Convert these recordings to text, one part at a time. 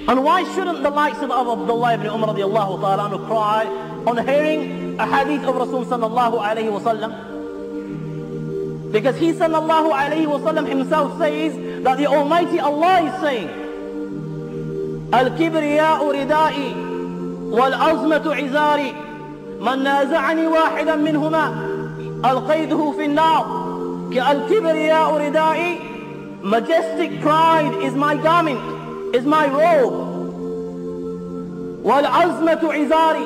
And why shouldn't the likes of Abdullah ibn Umar radiallahu ta'ala anhu cry on hearing a hadith of Rasul sallallahu alayhi wa sallam? Because he sallallahu alayhi wa sallam himself says that the Almighty Allah is saying, Al-kibriya'u ridai wal-azmatu izari man naza'ani wahidan minhuma alqayduhu fi an-nar. Al-kibriya'u ridai, majestic pride is my garment, is my robe. Wal-azmatu izari,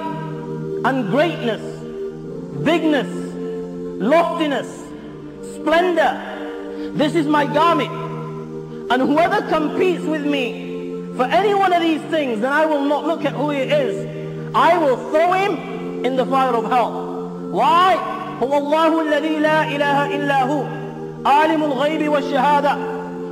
and greatness, bigness, loftiness, splendor, this is my garment. And whoever competes with me for any one of these things, then I will not look at who he is. I will throw him in the fire of hell. Why? هو الله الذي لا إله إلا هو عالم الغيب والشهادة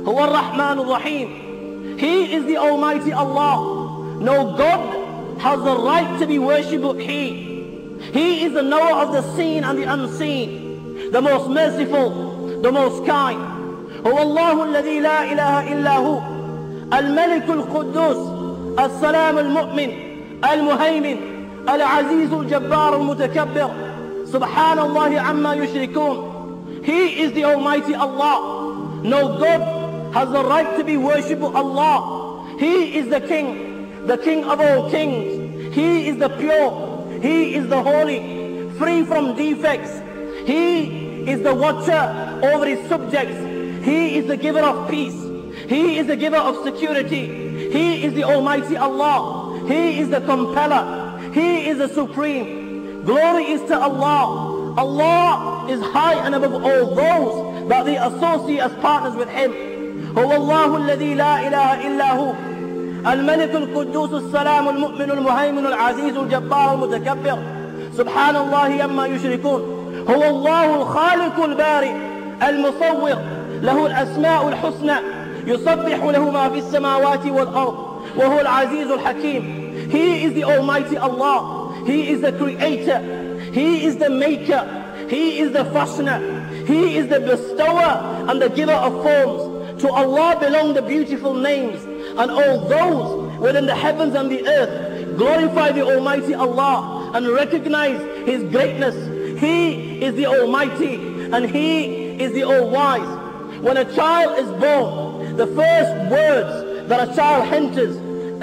هو الرحمن الرحيم. He is the Almighty Allah. No God has the right to be worshipped but He. He is the knower of the seen and the unseen, the most merciful, the most kind. هو الله الذي لا إله إلا هو الملك القدوس السلام المؤمن المهيمن العزيز الجبار المتكبر سبحان الله عما يشركون. He is the Almighty Allah. No God has the right to be worshipped but Allah. He is the King of all kings. He is the pure, He is the holy, free from defects. He is the watcher over His subjects. He is the giver of peace. He is the giver of security. He is the Almighty Allah. He is the compeller. He is the supreme. Glory is to Allah. Allah is high and above all those that they associate as partners with Him. هو الله الذي لا إله إلا هو الملك القدوس السلام المؤمن المهيمن العزيز الجبار المتكبر سبحان الله عما يشركون. هو الله الخالق البارئ المصور له الأسماء الحسنى يسبح له ما في السماوات والأرض وهو العزيز الحكيم. He is the Almighty Allah. He is the Creator. He is the Maker. He is the Fashioner. He is the Bestower and the Giver of forms. To Allah belong the beautiful names, and all those within the heavens and the earth glorify the Almighty Allah and recognize His greatness. He is the Almighty and He is the All-Wise. When a child is born, the first words that a child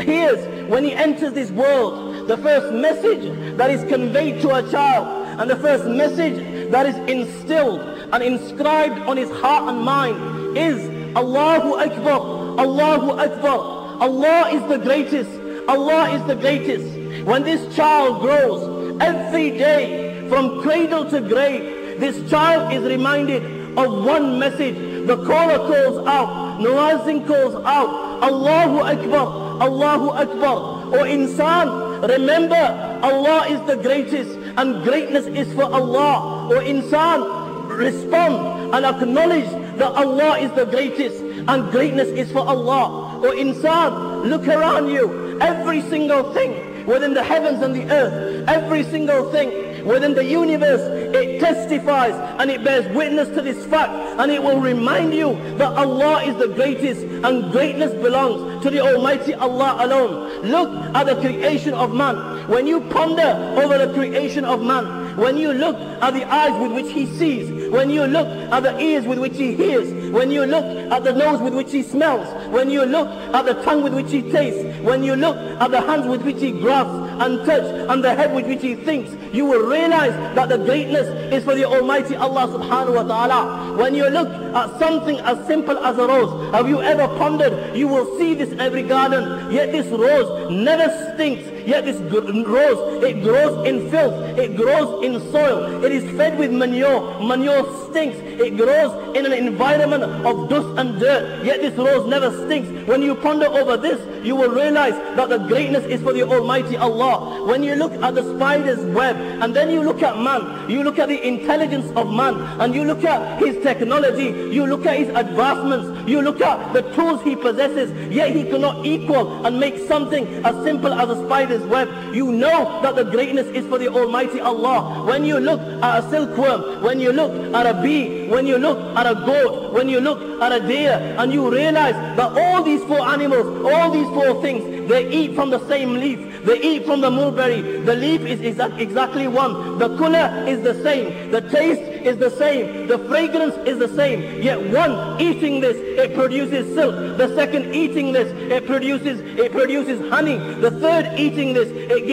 hears when he enters this world, the first message that is conveyed to a child, and the first message that is instilled and inscribed on his heart and mind is Allahu Akbar, Allahu Akbar. Allah is the greatest, Allah is the greatest. When this child grows, every day from cradle to grave, this child is reminded of one message. The caller calls out, Muazzin calls out, Allahu Akbar, Allahu Akbar. O insan, remember Allah is the greatest and greatness is for Allah. O insan, respond and acknowledge that Allah is the greatest and greatness is for Allah. O insan, look around you. Every single thing within the heavens and the earth, every single thing within the universe, it testifies and it bears witness to this fact, and it will remind you that Allah is the greatest and greatness belongs to the Almighty Allah alone. Look at the creation of man. When you ponder over the creation of man, when you look at the eyes with which he sees, when you look at the ears with which he hears, when you look at the nose with which he smells, when you look at the tongue with which he tastes, when you look at the hands with which he grasps and touch, and the head with which he thinks, you will realize that the greatness is for the Almighty Allah subhanahu wa ta'ala. When you look at something as simple as a rose, have you ever pondered? You will see this in every garden, yet this rose never stinks. Yet this rose, it grows in filth, it grows in soil, it is fed with manure, manure stinks, it grows in an environment of dust and dirt, yet this rose never stinks. When you ponder over this, you will realize that the greatness is for the Almighty Allah. When you look at the spider's web, and then you look at man, you look at the intelligence of man, and you look at his technology, you look at his advancements, you look at the tools he possesses, yet he cannot equal and make something as simple as a spider's web. You know that the greatness is for the Almighty Allah. Allah. When you look at a silkworm, when you look at a bee, when you look at a goat, when you look at a deer, and you realize that all these four animals, all these four things, they eat from the same leaf. They eat from the mulberry. The leaf is exactly one. The color is the same. The taste is the same. The fragrance is the same. Yet one eating this, it produces silk. The second eating this, it produces honey. The third eating this, it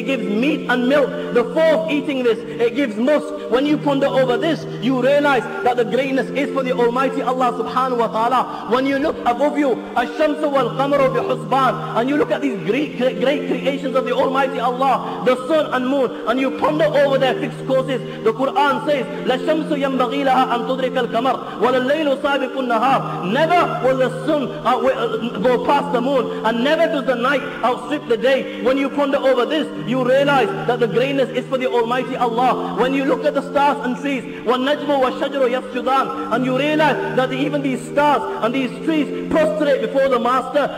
gives meat and milk. The fourth eating this, it gives musk. When you ponder over this, you realize that the greatness is for the Almighty Allah subhanahu wa ta'ala. When you look above you, ash-shamsu wal-qamaru bi-husban, and you look at these great creations of the Almighty Allah, the sun and moon, and you ponder over their fixed courses, the Quran says, لَشَمْسُ يَنْبَغِي لَهَا أَن تُدْرِكَ الْقَمَرَ وَلَلَّيْلُ سَابِقُ النَّهَارِ. Never will the sun go past the moon, and never does the night outstrip the day. When you ponder over this, you realize that the greatness is for the Almighty Allah. When you look at the stars and trees, وَالنَّجْمُ وَالشَّجَرُ يَسْجُدَانِ, and you realize that even these stars and these trees prostrate before the Master,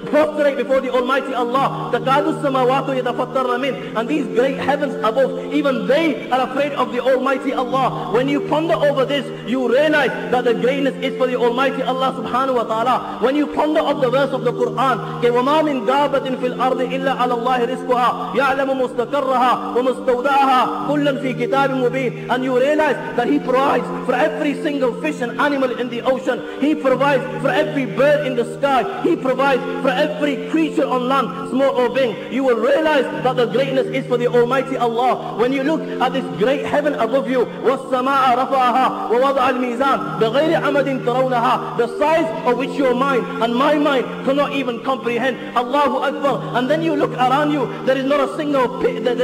prostrate before the Almighty Allah. تَكَادُ السَّمَاوَاتُ يَتَفَطَّرْنَ مِنْهُ, and these great heavens above, even they are afraid of the Almighty Allah. When you ponder over this, you realize that the greatness is for the Almighty Allah subhanahu wa ta'ala. When you ponder of the verse of the Quran, وَمَا مِنْ دَابَةٍ فِي الْأَرْضِ إِلَّا عَلَى اللَّهِ رِزْقُهَا يَعْلَمُ مُسْتَقَرَّهَا وَمُسْتَوْدَعَهَا كُلًّا فِي كِتَابٍ مُبِينٍ, and you realize that He provides for every single fish and animal in the ocean. He provides for every bird in the sky. He provides for every creature on land, small or big. You will realize that the greatness is for the Almighty Allah. When you look at this great heaven above you, وَالسَّمَاءَ رَفَعَهَا وَوَضَعَ الْمِيزَانَ بِغَيْرِ عَمَدٍ تَرَوْنَهَا, the size of which your mind and my mind cannot even comprehend. Allahu Akbar. And then you look around you, there is not a single pillar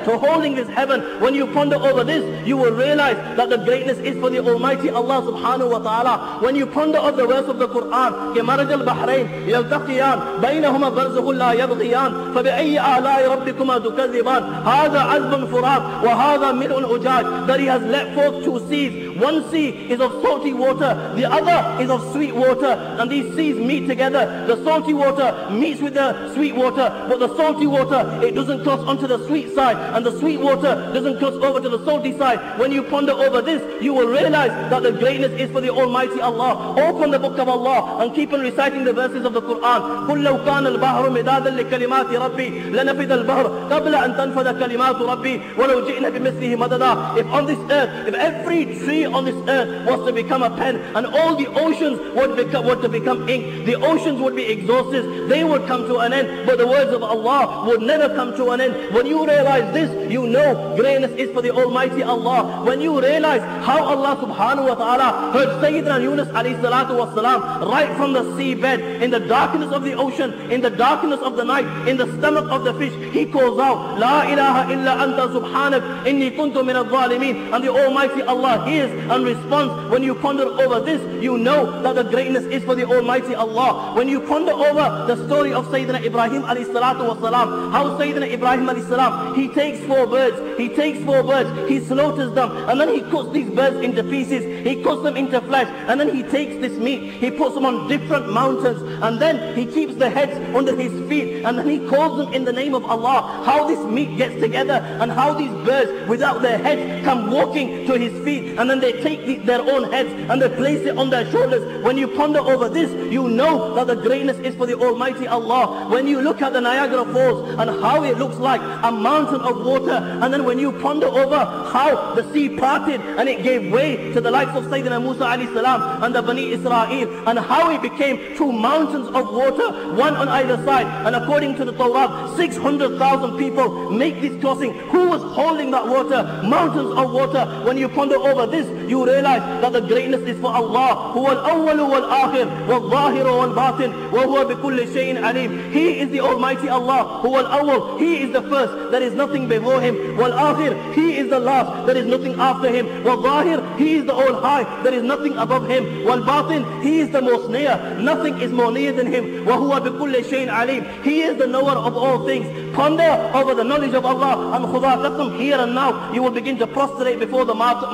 to holding this heaven. When you ponder over this, you will realize that the greatness is for the Almighty Allah subhanahu wa ta'ala. When you ponder of the verse of the Quran, كَمَرَجَ الْبَحْرَيْنِ يَلْتَقِيَانِ بَيْنَهُمَا بَرْزَخٌ لَا يَبْغِيَانِ فَبِأَيِّ آلَاءِ رَبِّكُمَا تُكَذِّبَانِ هَذَا عَذْبٌ فُرَاتٌ وَهَذَا مِلْءٌ أُجَاجٌ. That He has let forth two seas. One sea is of salty water, the other is of sweet water, and these seas meet together. The salty water meets with the sweet water, but the salty water, it doesn't cross onto the sweet side, and the sweet water doesn't cross over to the salty side. When you ponder over this, you will realize that the greatness is for the Almighty Allah. Open the book of Allah and keep on reciting the verses of the Quran. قُلْ لَوْ كَانَ الْبَحْرُ مِدَادًا لِكَلِمَاتِ رَبِّي لَنَفِدَ الْبَحْرُ قَبْلَ أَن تَنْفَدَ كَلِمَاتُ رَبِّي وَلَوْ جِئْنَا بِمِثْلِهِ مَدَدًا. If on this earth, if every tree on this earth was to become a pen, and all the oceans were to become ink, the oceans would be exhausted, they would come to an end, but the words of Allah would never come to an end. When you realize this, you know greatness is for the Almighty Allah. When you realize how Allah subhanahu wa ta'ala heard Sayyidina Yunus alayhi salatu wasalam right from the seabed, in the darkness of the ocean, in the darkness of the night, in the stomach of the fish, he calls out, La ilaha illa anta subhanak inni kuntu min al-zalimin, and the Almighty Allah hears and responds. When you ponder over this, you know that the greatness is for the Almighty Allah. When you ponder over the story of Sayyidina Ibrahim alayhi salatu wasalam, how Sayyidina Ibrahim alayhi salam, he takes four birds, he slaughters them, and then he cuts these birds into pieces, he cuts them into flesh, and then he takes this meat, he puts them on different mountains, and then he keeps the heads under his feet, and then he calls them in the name of Allah. How this meat gets together, and how these birds without their heads come walking to his feet, and then they take their own heads and they place it on their shoulders. When you ponder over this, you know that the greatness is for the Almighty Allah. When you look at the Niagara Falls and how it looks like a mountain of water, and then when you ponder over how the sea parted and it gave way to the likes of Sayyidina Musa alayhi salam and the Bani Israel, and how it became two mountains of water, one on either side, and according to the Torah, 600,000 people make this crossing. Who was holding that water? Mountains of water. When you ponder over this, you realize that the greatness is for Allah. Huwa al-awwal wal-akhir wal-zahir wal-batin wa huwa bi kulli shay'in alim. He is the Almighty Allah. Huwa al-awwal, He is the first, there is nothing before Him. Wal-akhir, He is the last, there is nothing after Him. Wal-zahir, He is the all high, there is nothing above Him. Wal-batin, He is the most near, nothing is more near than Him. Wa huwa bi kulli shay'in alim. He is the knower of all things, ponder over the knowledge of Allah, and khudaqakum, here and now, you will begin to prostrate before the Master.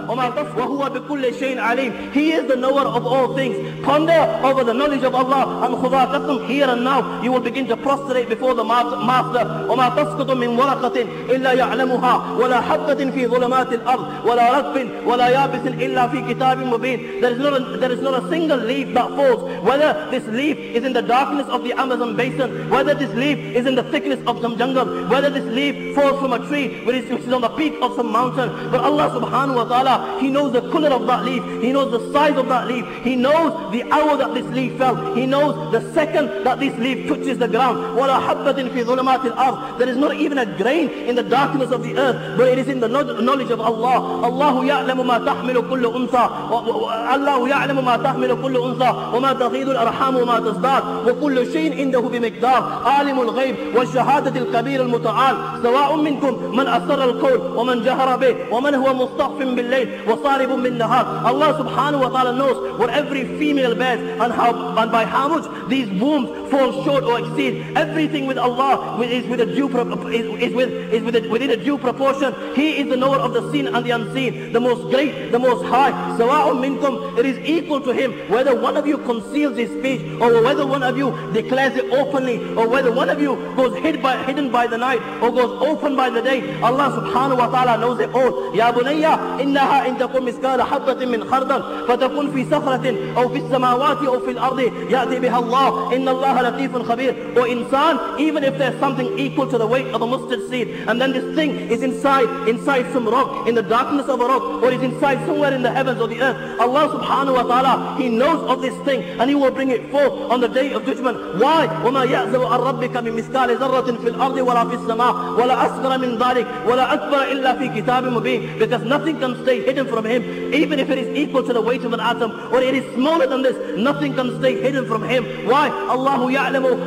وَهُوَ بِكُلِّ شَيْءٍ عَلِيمٍ. He is the knower of all things. Ponder over the knowledge of Allah, and khudaqakum, here and now, you will begin to prostrate before the Master. وَمَا تَسْقُطُ مِنْ وَرَقَةٍ إِلَّا يَعْلَمُهَا وَلَا حَبَّةٍ فِي ظُلُمَاتِ الْأَرْضِ وَلَا رَطْبٍ وَلَا يَابِسٍ إِلَّا فِي كِتَابٍ مُبِينٍ. There is not a single leaf that falls, whether this leaf is in the darkness of the Amazon basin, whether this leaf is in the thickness of some jungle, whether this leaf falls from a tree which is on the peak of some mountain. But Allah subhanahu wa ta'ala, He knows the color of that leaf, He knows the size of that leaf, He knows the hour that this leaf fell, He knows the second that this leaf touches the ground. وَلَا حَبَّةٍ فِي ظُلُمَاتِ الْأَرْضِ. There is not even a grain in the darkness of the earth, but it is in the knowledge of Allah. Allahu ya'lamu ma tahmilu kullu unsa, Allahu ya'lamu ma tahmilu kullu unsa, wa ma taghidu al-arham wa ma tazdad, wa kullu shay'in indahu bimiqdar. Alimul ghayb wa shahadati al-kabir al-muta'al, sawa'un minkum man asarra al-qawl wa man jahara bih wa man huwa mustakhfin bil-layl wa saribun bin-nahar. Allah subhanahu wa ta'ala knows what every female bears, and by how much these wombs fall short or exceed. Everything with Allah is within a due proportion. He is the knower of the seen and the unseen, the most great, the most high. Sawa'un minkum, it is equal to him whether one of you conceals his speech, or whether one of you declares it openly, or whether one of you goes hidden by the night, or goes open by the day. Allah subhanahu wa ta'ala knows it all. Ya bunayya, innaha in takum miskala habbatin min khardal, fatakun fi sakhratin, aw fi samawati, aw fil ardi, ya'ti biha Allah, inna Allah latifun khabir. Or insan, even if there's something equal to the weight of a mustard seed, and then this thing is inside some rock, in the darkness of a rock, or is inside somewhere in the heavens or the earth, Allah subhanahu wa ta'ala, He knows of this thing, and He will bring it forth on the day of judgment. Why? وَمَا يَعْزَوْ عَنْ رَبِّكَ مِنْ مِثْقَالِ ذَرَّةٍ فِي الْأَرْضِ وَلَا فِي السَّمَاءِ وَلَا أَصْغَرَ مِنْ ذَلِكَ وَلَا أَكْبَرَ إِلَّا فِي كِتَابٍ مُبِينٍ. Because nothing can stay hidden from Him, even if it is equal to the weight of an atom, or it is smaller than this, nothing can stay hidden from Him. Why? Allahu ya'lamu,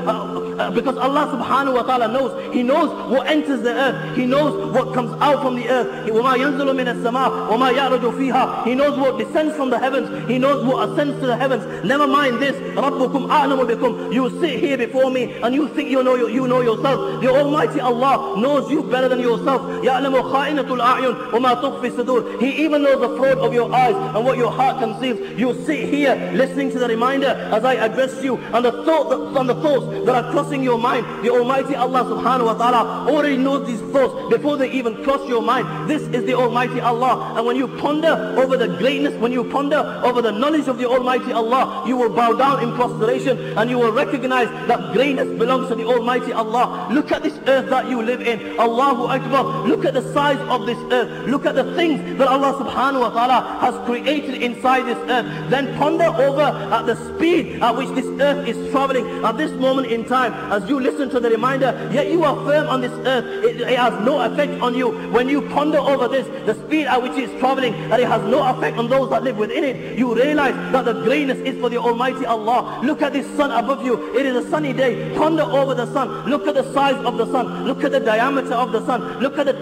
because Allah subhanahu wa ta'ala knows. He knows what enters the earth, He knows what comes out from the earth. وَمَا يَنزُلُ مِنَ السَّمَاءِ وَمَا يَعْرُجُ فِيهَا. He knows what descends from the heavens, He knows what ascends to the heavens. Never mind this, رَبُّكُمْ أَعْلَمُ بِكُمْ. You sit here before me and you think you know yourself. The Almighty Allah knows you better than yourself. يَعْلَمُ خَائِنَةُ الْأَعْيُنِ وَمَا تُخْفِي الصُّدُورِ. He even knows the fraud of your eyes and what your heart conceals. You sit here listening to the reminder as I address you, and the thoughts that are crossing your mind. The Almighty Allah subhanahu wa ta'ala already knows these thoughts before they even cross your mind. This is the Almighty Allah. And when you ponder over the greatness, when you ponder over the knowledge of the Almighty Allah, you will bow down in prostration, and you will recognize that greatness belongs to the Almighty Allah. Look at this earth that you live in. Allahu Akbar. Look at the size of this earth. Look at the things that Allah subhanahu wa ta'ala has created inside this earth. Then ponder over at the speed at which this earth is traveling at this moment in time. As you listen to the reminder, yet you are firm on this earth. It has no effect on you. When you ponder over this, the speed at which it is traveling, and it has no effect on those that live within it, you realize that the greatness is for the Almighty Allah. Look at this sun above you. It is a sunny day. Ponder over the sun. Look at the size of the sun. Look at the diameter of the sun. Look at the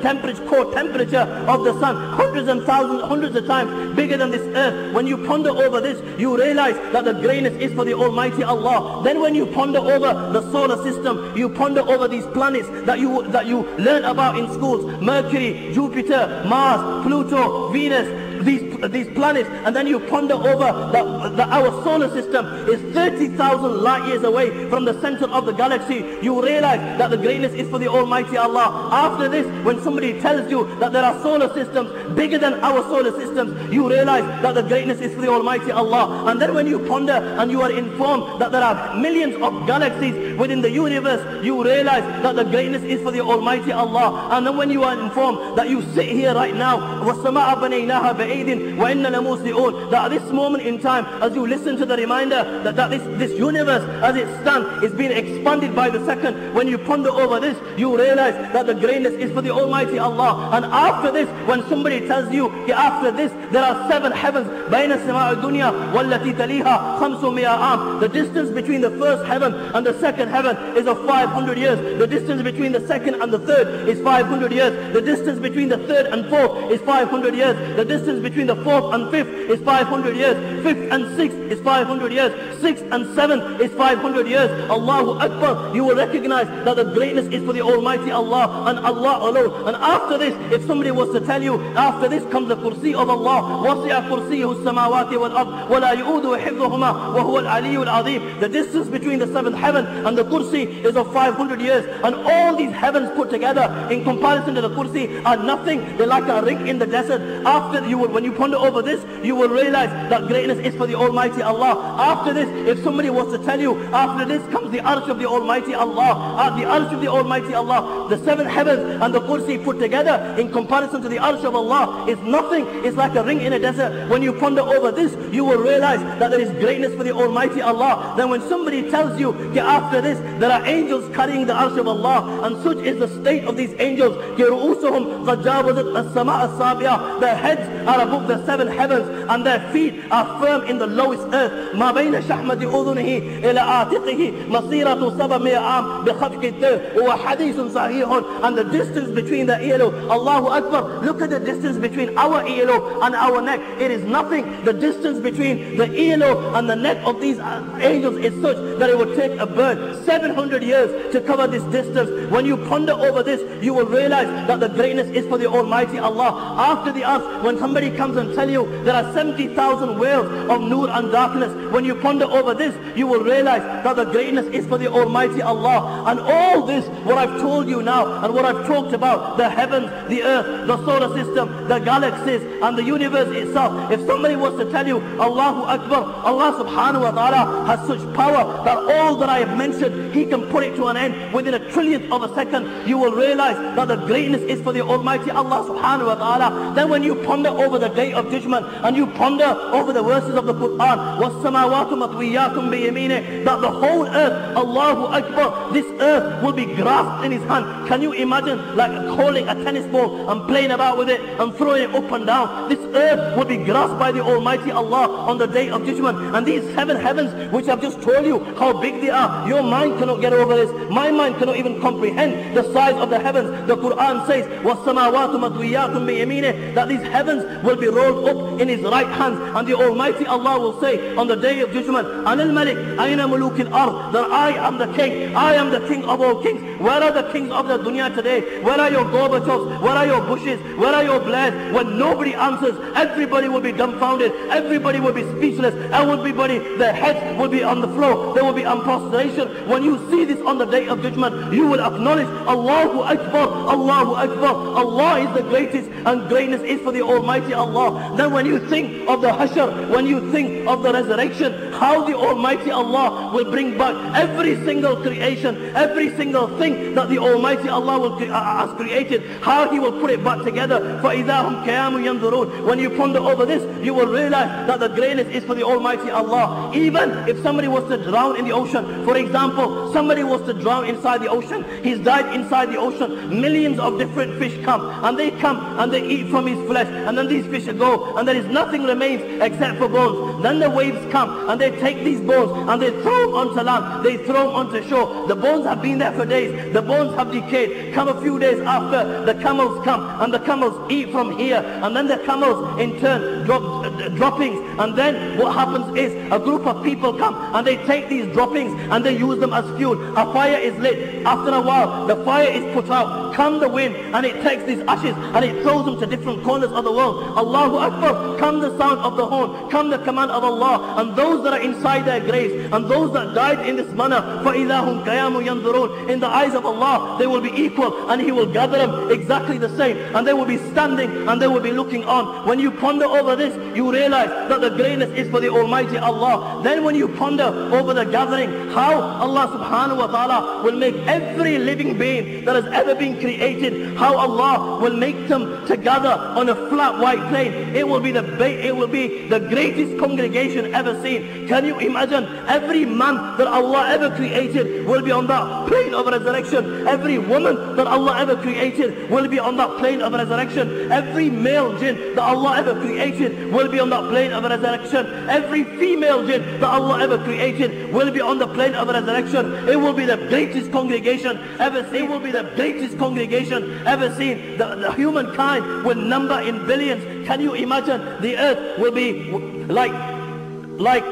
core temperature of the sun. Hundreds and thousands, hundreds of times bigger than this earth. When you ponder over this, you realize that the greatness is for the Almighty Allah. Then when you ponder over the solar system, you ponder over these planets that you learn about in schools: Mercury, Jupiter, Mars, Pluto, Venus, these planets, and then you ponder over that our solar system is 30,000 light years away from the center of the galaxy. You realize that the greatness is for the Almighty Allah. After this, when somebody tells you that there are solar systems bigger than our solar systems, you realize that the greatness is for the Almighty Allah. And then when you ponder and you are informed that there are millions of galaxies within the universe, you realize that the greatness is for the Almighty Allah. And then when you are informed that you sit here right now, وَالسَّمَاءَ بَنَيْنَاهَا بَعِيدٍ وَإِنَّ لَمُوسِعُونَ, that at this moment in time, as you listen to the reminder that this universe as it stands is being expanded by the second, when you ponder over this, you realize that the greatness is for the Almighty Allah. And after this, when somebody tells you, after this, there are 7 heavens, بَيْنَ السَّمَاءِ الدُّنْيَا وَالَّتِي تَلِيهَا 500 عام. The distance between the first heaven and the second heaven is of 500 years. The distance between the second and the third is 500 years. The distance between the third and fourth is 500 years. The distance between the fourth and fifth is 500 years. Fifth and sixth is 500 years. Sixth and seventh is 500 years. Allahu Akbar. You will recognize that the greatness is for the Almighty Allah and Allah alone. And after this, if somebody was to tell you, after this comes the kursi of Allah. وَسِعَ كُرْسِيهُ السَّمَاوَاتِ وَالْأَرْضِ وَلَا يُؤُودُهُ حِفْظُهُمَا وَهُوَ الْعَلِيُّ الْعَظِيمُ. The distance between the seventh heaven and the kursi is of 500 years. And all these heavens put together in comparison to the kursi are nothing. They're like a ring in the desert. After you will, when you ponder over this, you will realize that greatness is for the Almighty Allah. After this, if somebody was to tell you, after this comes the arsh of the Almighty Allah, the arsh of the Almighty Allah, the seven heavens and the kursi put together in comparison to the arsh of Allah is nothing. It's like a ring in a desert. When you ponder over this, you will realize that there is greatness for the Almighty Allah. Then when somebody tells you, after this, there are angels carrying the arsh of Allah, and such is the state of these angels. Their heads are above the seven heavens, and their feet are firm in the lowest earth. ما بين شحمة أذنه إلى عاتقه مسيرة 700 عام بخفق الدر وحديث صحيح. And the distance between the earlobe, Allahu Akbar, look at the distance between our earlobe and our neck. It is nothing. The distance between the earlobe and the neck of these angels is such that it would take a bird 700 years to cover this distance. When you ponder over this, you will realize that the greatness is for the Almighty Allah. After the earth, when somebody comes and tell you there are 70,000 wells of nur and darkness, when you ponder over this, you will realize that the greatness is for the Almighty Allah. And all this, what I've told you now, and what I've talked about, the heavens, the earth, the solar system, the galaxies, and the universe itself, if somebody was to tell you, Allahu Akbar, Allah subhanahu wa ta'ala has such power that all that I have mentioned, He can put it to an end within a trillionth of a second, you will realize that the greatness is for the Almighty Allah subhanahu wa ta'ala. Then when you ponder over the day of judgment, and you ponder over the verses of the Quran, وَالسَّمَاوَاتُ مَطْوِيَّاتٌ بِيَمِينِهِ, that the whole earth, Allahu Akbar, this earth will be grasped in His hand. Can you imagine like holding a tennis ball and playing about with it and throwing it up and down? This earth will be grasped by the Almighty Allah on the day of judgment. And these seven heavens, which I've just told you how big they are, your mind cannot get over this. My mind cannot even comprehend the size of the heavens. The Quran says, وَالسَّمَاوَاتُ مَطْوِيَّاتٌ بِيَمِينِهِ, that these heavens will be rolled up in His right hand. And the Almighty Allah will say on the day of judgment, أَنَا الْمَلِكِ أَيْنَ مُلُوكِ الْأَرْضِ, that I am the king, I am the king of all kings. Where are the kings of the dunya today? Where are your Gorbachevs? Where are your Bushes? Where are your Blairs? When nobody answers, everybody will be dumbfounded, everybody will be speechless, everybody, their heads will be on the floor, there will be prostration. When you see this on the day of judgment, you will acknowledge, Allahu Akbar, Allahu Akbar, Allah is the greatest, and greatness is for the Almighty Allah. Then when you think of the Hashr, when you think of the resurrection, how the Almighty Allah will bring back every single creation, every single thing that the Almighty Allah has created, how He will put it back together. فَإِذَا هُمْ قِيَامٌ يَنْظُرُونَ. When you ponder over this, you will realize that the greatness is for the Almighty Allah. Even if somebody was to drown in the ocean, for example, somebody was to drown inside the ocean, he's died inside the ocean, millions of different fish come and they eat from his flesh, and then these fish go, and there is nothing remains except for bones. Then the waves come and they take these bones and they throw them onto land, they throw them onto shore. The bones have been there for days, the bones have decayed. Come a few days after, the camels come and the camels eat from here, and then the camels in turn drop droppings, and then what happens is a group of people come and they take these droppings and they use them as fuel. A fire is lit. After a while, the fire is put out. Come the wind and it takes these ashes and it throws them to different corners of the world. Allahu Akbar. Come the sound of the horn, come the command of Allah, and those that are inside their graves and those that died in this manner, فَإِذَا هُمْ قِيَامٌ يَنْظُرُونَ, in the eyes of Allah they will be equal, and He will gather them exactly the same, and they will be standing and they will be looking on. When you ponder over this, you realize that the greatness is for the Almighty Allah. Then when you ponder over the gathering, how Allah subhanahu wa ta'ala will make every living being that has ever been created, how Allah will make them to gather on a flat white plain. It will be the greatest congregation ever seen. Can you imagine? Every man that Allah ever created will be on that plain of resurrection. Every woman that Allah ever created will be on that plane of resurrection. Every male jinn that Allah ever created will be on that plane of resurrection. Every female jinn that Allah ever created will be on the plane of resurrection. It will be the greatest congregation ever seen. It will be the greatest congregation ever seen. The humankind will number in billions. Can you imagine? The earth will be like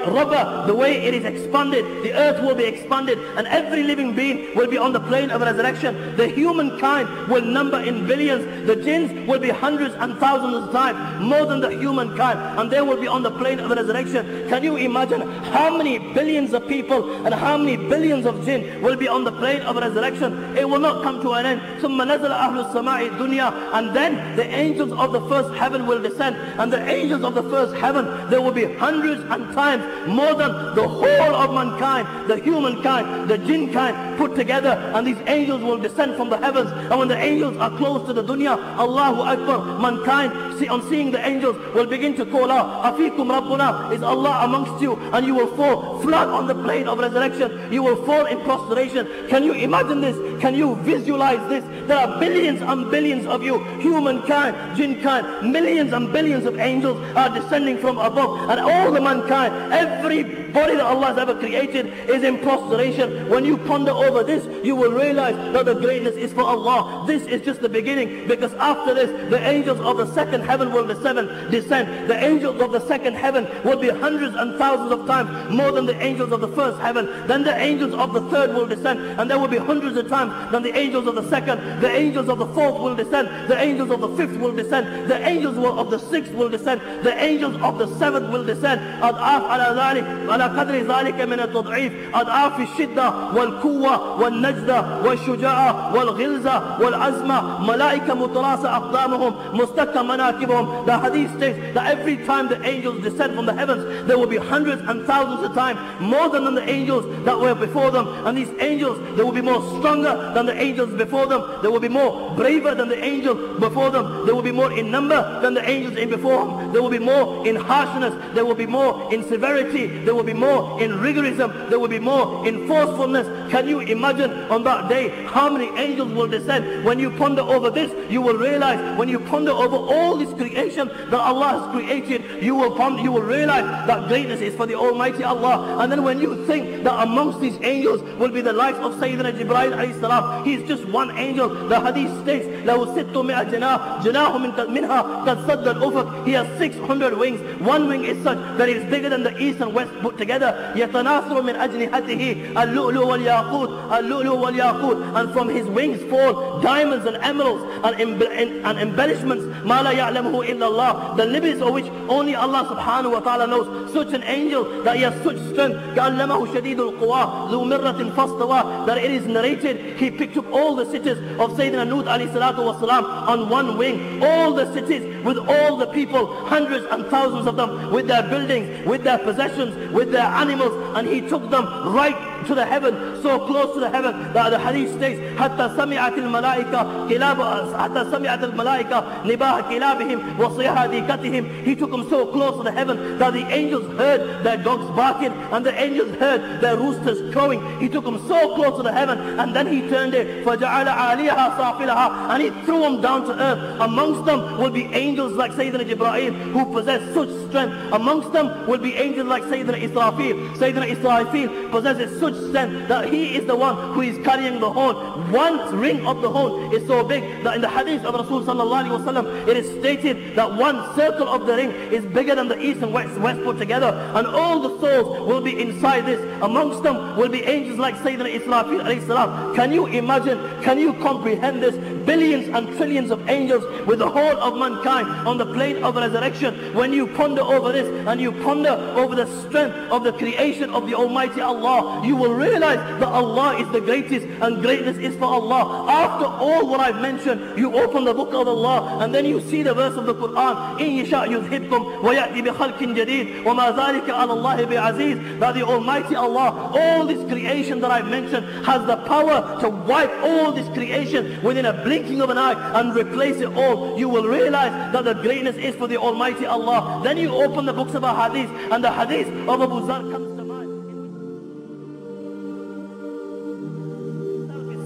rubber, the way it is expanded, the earth will be expanded, and every living being will be on the plane of resurrection. The humankind will number in billions. The jinns will be hundreds and thousands of times more than the humankind, and they will be on the plane of resurrection. Can you imagine how many billions of people and how many billions of jinn will be on the plane of resurrection? It will not come to an end. ثُمَّ نَزَلَ أَهْلُ السَّمَاءِ الدُّنْيَا, and then the angels of the first heaven will descend, and the angels of the first heaven, there will be hundreds and times more than the whole of mankind, the humankind, the jinn kind put together, and these angels will descend from the heavens. And when the angels are close to the dunya, Allahu Akbar, mankind on seeing the angels will begin to call out, Afikum Rabbuna, is Allah amongst you? And you will fall flat on the plane of resurrection. You will fall in prostration. Can you imagine this? Can you visualize this? There are billions and billions of you, humankind, jinn kind, millions and billions of angels are descending from above, and all the mankind, everybody that Allah has ever created is in prostration. When you ponder over this, you will realize that the greatness is for Allah. This is just the beginning, because after this, the angels of the second heaven will descend. The angels of the second heaven will be hundreds and thousands of times more than the angels of the first heaven. Then the angels of the third will descend, and there will be hundreds of times than the angels of the second. The angels of the fourth will descend. The angels of the fifth will descend. The angels of the sixth will descend. The angels of the seventh will descend. على ذلك على قدر ذلك من التضعيف أضعاف الشدة والقوة والنجدة والشجاعة والغلظة والعزمة ملائكة متراصة أقدامهم مستكة مناكبهم. The hadith states that every time the angels descend from the heavens, there will be hundreds and thousands of times more than the angels that were before them. And these angels, they will be more stronger than the angels before them. They will be more braver than the angels before them. They will be more in number than the angels in before them. They will be more in harshness. They will be more in severity. There will be more in rigorism. There will be more in forcefulness. Can you imagine on that day how many angels will descend? When you ponder over this, you will realize, when you ponder over all this creation that Allah has created, you will realize that greatness is for the Almighty Allah. And then when you think that amongst these angels will be the likes of Sayyidina Jibreel alayhi salam, he is just one angel. The hadith states, لَهُ سِتُّمِئَ جَنَاهُ مِنْهَا قَدْ صَدَّ الْأُفُقِ. He has 600 wings. One wing is such that it is bigger than the east and west put together. يَتَنَاثُرُ مِنْ أَجْنِحَتِهِ اللُّؤْلُؤُ وَالْيَاقُوتُ اللُّؤْلُؤُ وَالْيَاقُوتُ. And from his wings fall diamonds and emeralds and embellishments مَا لَا يَعْلَمُهُ إِلَّا اللَّهُ, the limits of which only Allah subhanahu wa ta'ala knows. Such an angel that he has such strength, كَأَلَّمَهُ شَدِيدُ الْقُوَى ذُو مِرَّةٍ فَاسْتَوَى, that it is narrated he picked up all the cities of Sayyidina Nuh alayhi salatu wasalam on one wing. All the cities with all the people, hundreds and thousands of them, with their buildings, with their possessions, with their animals, and he took them right to the heaven, so close to the heaven that the hadith states, حتى سمعت الملائكة نباح كلابهم وصيحة ديكتهم. He took them so close to the heaven that the angels heard their dogs barking and the angels heard their roosters crowing. He took them so close to the heaven, and then he turned it, فجعل عاليها سافلها, and he threw them down to earth. Amongst them will be angels like Sayyidina Jibreel, who possess such strength. Amongst them will be angels like Sayyidina Israfil. Sayyidina Israfil possesses such strength that he is the one who is carrying the horn. One ring of the horn is so big that in the hadith of Rasul sallallahu alaihi wasallam, it is stated that one circle of the ring is bigger than the east and west put together, and all the souls will be inside this. Amongst them will be angels like Sayyidina Israfil alayhi salam. Can you imagine, can you comprehend this? Billions and trillions of angels with the whole of mankind on the plane of resurrection. When you ponder over this and you ponder over the strength of the creation of the Almighty Allah, you will realize that Allah is the greatest and greatness is for Allah. After all what I've mentioned, you open the book of Allah and then you see the verse of the Quran, إِن يَشَاء يُذْهِبْكُمْ وَيَأْتِ بِخَلْقٍ جَدِيدٍ وَمَا ذَلِكَ عَلَى اللَّهِ بِعَزِيزٍ. That the Almighty Allah, all this creation that I've mentioned, has the power to wipe all this creation within a blinking of an eye and replace it all. You will realize that the greatness is for the Almighty Allah. Then you open the books of Hadith, and the Hadith of Abu Zar comes to mind.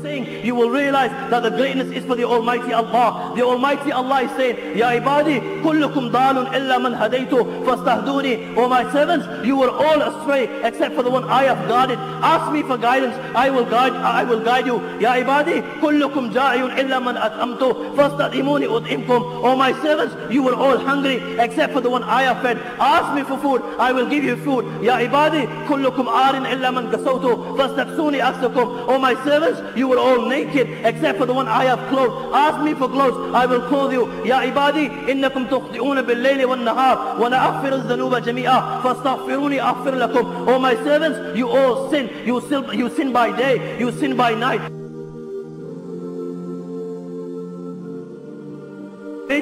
saying, you will realize that the greatness is for the Almighty Allah. The Almighty Allah is saying, Ya ibadi, kullukum dalun illa man hadaytu fastahduni. O my servants, you were all astray except for the one I have guided. Ask me for guidance, I will guide you. Ya ibadi, kullukum ja'iyun illa man at'amtu fastadimuni ud'imkum. O my servants, you were all hungry except for the one I have fed. Ask me for food, I will give you food. Ya ibadi, kullukum arin illa man kasawtu fastaksuni aksakum. O my servants, you were all naked except for the one I have clothed. Ask me for clothes, I will clothe you. Ya ibadi, innakum tukhti'una bil-layli wan-nahar wa la aghfiru adh-dhunuba jami'a fastaghfiruni aghfir lakum. O my servants, you all sin. You sin by day, you sin by night.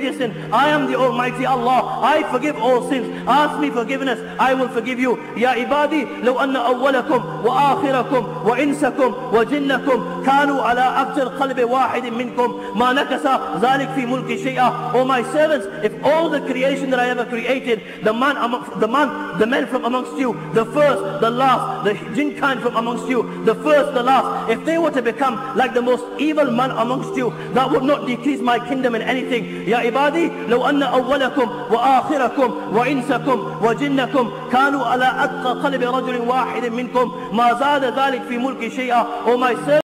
Sin. I am the Almighty Allah. I forgive all sins. Ask me forgiveness, I will forgive you. Ya ibadi, law anna awwalakum wa akhirakum wa insakum wa jinnakum kanu ala afjar qalbi wahidin minkum ma nakasa dhalik fi mulki shay'a. O my servants, if all the creation that I ever created, the men from amongst you, the first, the last, the jinn kind from amongst you, the first, the last, if they were to become like the most evil man amongst you, that would not decrease my kingdom in anything. Ya ibadi, لو أن أولكم وآخركم وإنسكم وجنكم كانوا على أتقى قلب رجل واحد منكم ما زاد ذلك في ملك شيئا. O my servants,